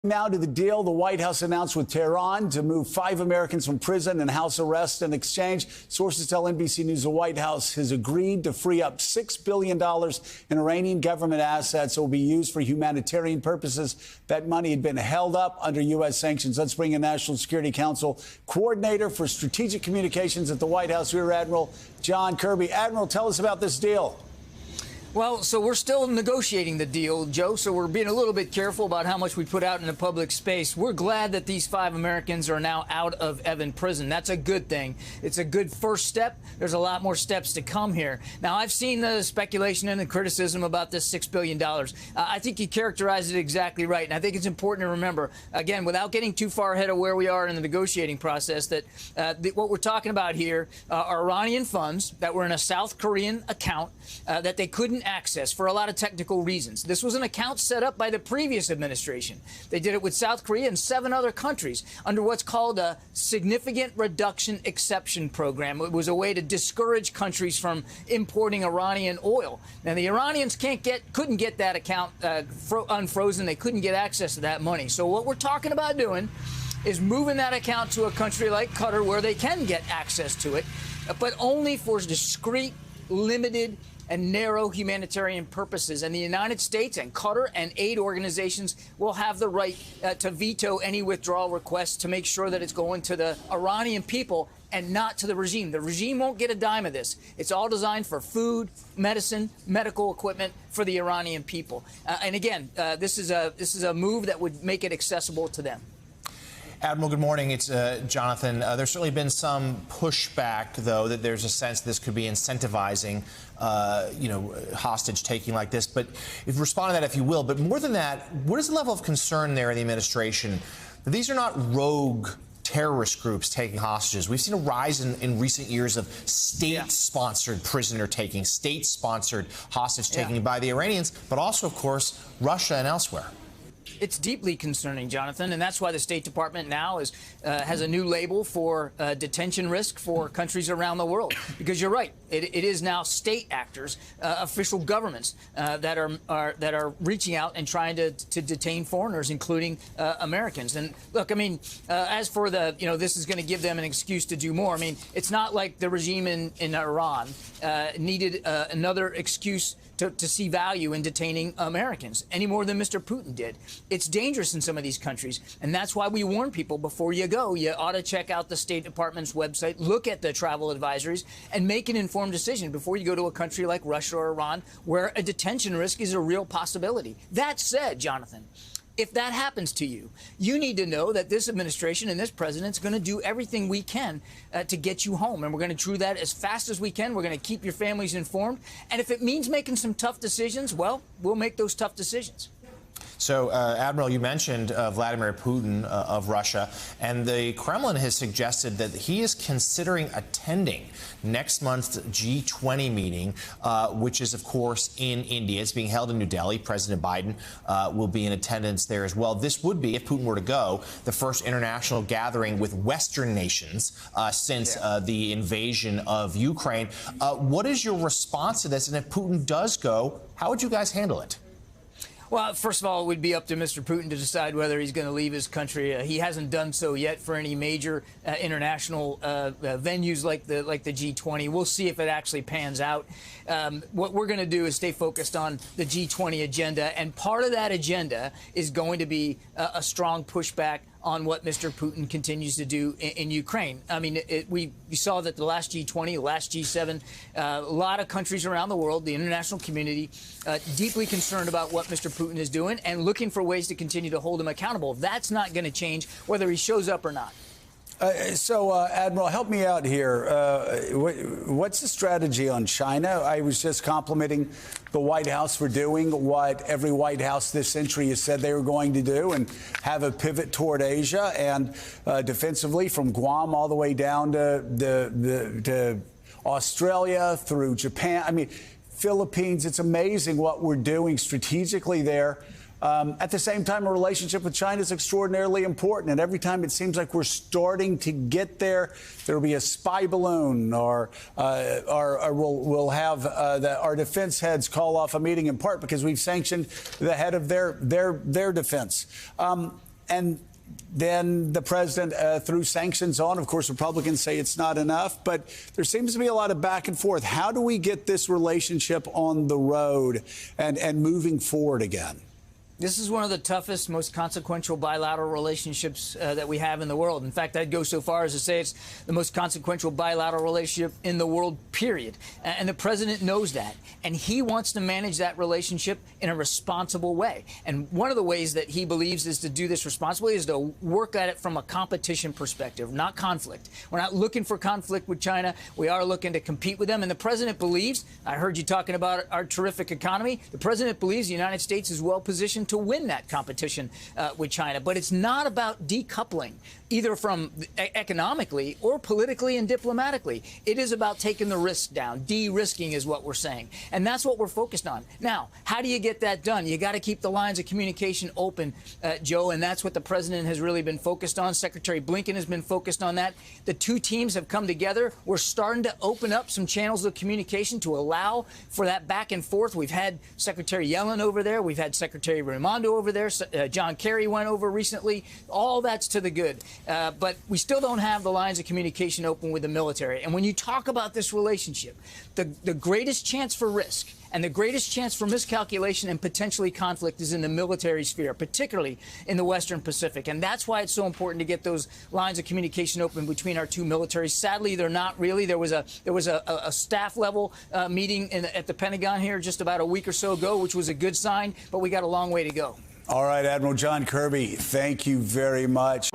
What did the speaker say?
Now to the deal the White House announced with Tehran to move 5 Americans from prison and house arrest in exchange. Sources tell NBC News the White House has agreed to free up $6 billion in Iranian government assets that will be used for humanitarian purposes. That money had been held up under U.S. sanctions. Let's bring in National Security Council Coordinator for Strategic Communications at the White House, Rear Admiral John Kirby. Admiral, tell us about this deal. Well, so we're still negotiating the deal, Joe, so we're being a little bit careful about how much we put out in the public space. We're glad that these 5 Americans are now out of Evin prison. That's a good thing. It's a good first step. There's a lot more steps to come here. Now, I've seen the speculation and the criticism about this $6 billion. I think you characterized it exactly right, and I think it's important to remember, again, without getting too far ahead of where we are in the negotiating process, that what we're talking about here are Iranian funds that were in a South Korean account that they couldn't access for a lot of technical reasons. This was an account set up by the previous administration. They did it with South Korea and 7 other countries under what's called a significant reduction exception program. It was a way to discourage countries from importing Iranian oil. Now, the Iranians couldn't get that account unfrozen. They couldn't get access to that money. So what we're talking about doing is moving that account to a country like Qatar where they can get access to it, but only for discrete, limited, and narrow humanitarian purposes. And the United States and Qatar and aid organizations will have the right to veto any withdrawal requests to make sure that it's going to the Iranian people and not to the regime. The regime won't get a dime of this. It's all designed for food, medicine, medical equipment for the Iranian people. And again, this is a move that would make it accessible to them. Admiral, good morning. It's Jonathan. There's certainly been some pushback, though, that there's a sense this could be incentivizing, hostage taking like this. But if respond to that, if you will. But more than that, what is the level of concern there in the administration? These are not rogue terrorist groups taking hostages. We've seen a rise in recent years of state-sponsored prisoner taking, state-sponsored hostage taking by the Iranians, but also, of course, Russia and elsewhere. It's deeply concerning, Jonathan, and that's why the State Department now has a new label for detention risk for countries around the world. Because you're right, it is now state actors, official governments that are reaching out and trying to detain foreigners, including Americans. And look, I mean, as for this is going to give them an excuse to do more. I mean, it's not like the regime in Iran needed another excuse to see value in detaining Americans any more than Mr. Putin did. It's dangerous in some of these countries, and that's why we warn people before you go. You ought to check out the State Department's website, look at the travel advisories, and make an informed decision before you go to a country like Russia or Iran, where a detention risk is a real possibility. That said, Jonathan, if that happens to you, you need to know that this administration and this president's going to do everything we can to get you home. And we're going to do that as fast as we can. We're going to keep your families informed. And if it means making some tough decisions, well, we'll make those tough decisions. So, Admiral, you mentioned Vladimir Putin of Russia, and the Kremlin has suggested that he is considering attending next month's G20 meeting, which is, of course, in India. It's being held in New Delhi. President Biden will be in attendance there as well. This would be, if Putin were to go, the first international gathering with Western nations since the invasion of Ukraine. What is your response to this? And if Putin does go, how would you guys handle it? Well, first of all, it would be up to Mr. Putin to decide whether he's going to leave his country. He hasn't done so yet for any major international venues like the G20. We'll see if it actually pans out. What we're going to do is stay focused on the G20 agenda, and part of that agenda is going to be a strong pushback on what Mr. Putin continues to do in Ukraine. I mean, we saw that the last G20, the last G7, a lot of countries around the world, the international community, deeply concerned about what Mr. Putin is doing and looking for ways to continue to hold him accountable. That's not going to change whether he shows up or not. Admiral, help me out here. What's the strategy on China? I was just complimenting the White House for doing what every White House this century has said they were going to do and have a pivot toward Asia and defensively from Guam all the way down to Australia through Japan. I mean, Philippines, it's amazing what we're doing strategically there. At the same time, a relationship with China is extraordinarily important. And every time it seems like we're starting to get there, there'll be a spy balloon or we'll have our defense heads call off a meeting in part because we've sanctioned the head of their defense. And then the president threw sanctions on. Of course, Republicans say it's not enough, but there seems to be a lot of back and forth. How do we get this relationship on the road and moving forward again? This is one of the toughest, most consequential bilateral relationships that we have in the world. In fact, I'd go so far as to say it's the most consequential bilateral relationship in the world, period. And the president knows that. And he wants to manage that relationship in a responsible way. And one of the ways that he believes is to do this responsibly is to work at it from a competition perspective, not conflict. We're not looking for conflict with China. We are looking to compete with them. And the president believes, I heard you talking about our terrific economy, the president believes the United States is well positioned to win that competition with China. But it's not about decoupling, either from economically or politically and diplomatically. It is about taking the risk down. De-risking is what we're saying. And that's what we're focused on. Now, how do you get that done? You got to keep the lines of communication open, Joe, and that's what the president has really been focused on. Secretary Blinken has been focused on that. The two teams have come together. We're starting to open up some channels of communication to allow for that back and forth. We've had Secretary Yellen over there. We've had Secretary Raimondo over there. John Kerry went over recently. All that's to the good. But we still don't have the lines of communication open with the military. And when you talk about this relationship, the greatest chance for risk and the greatest chance for miscalculation and potentially conflict is in the military sphere, particularly in the Western Pacific. And that's why it's so important to get those lines of communication open between our two militaries. Sadly, they're not really. There was a staff level meeting at the Pentagon here just about a week or so ago, which was a good sign, but we got a long way to go. All right, Admiral John Kirby, thank you very much.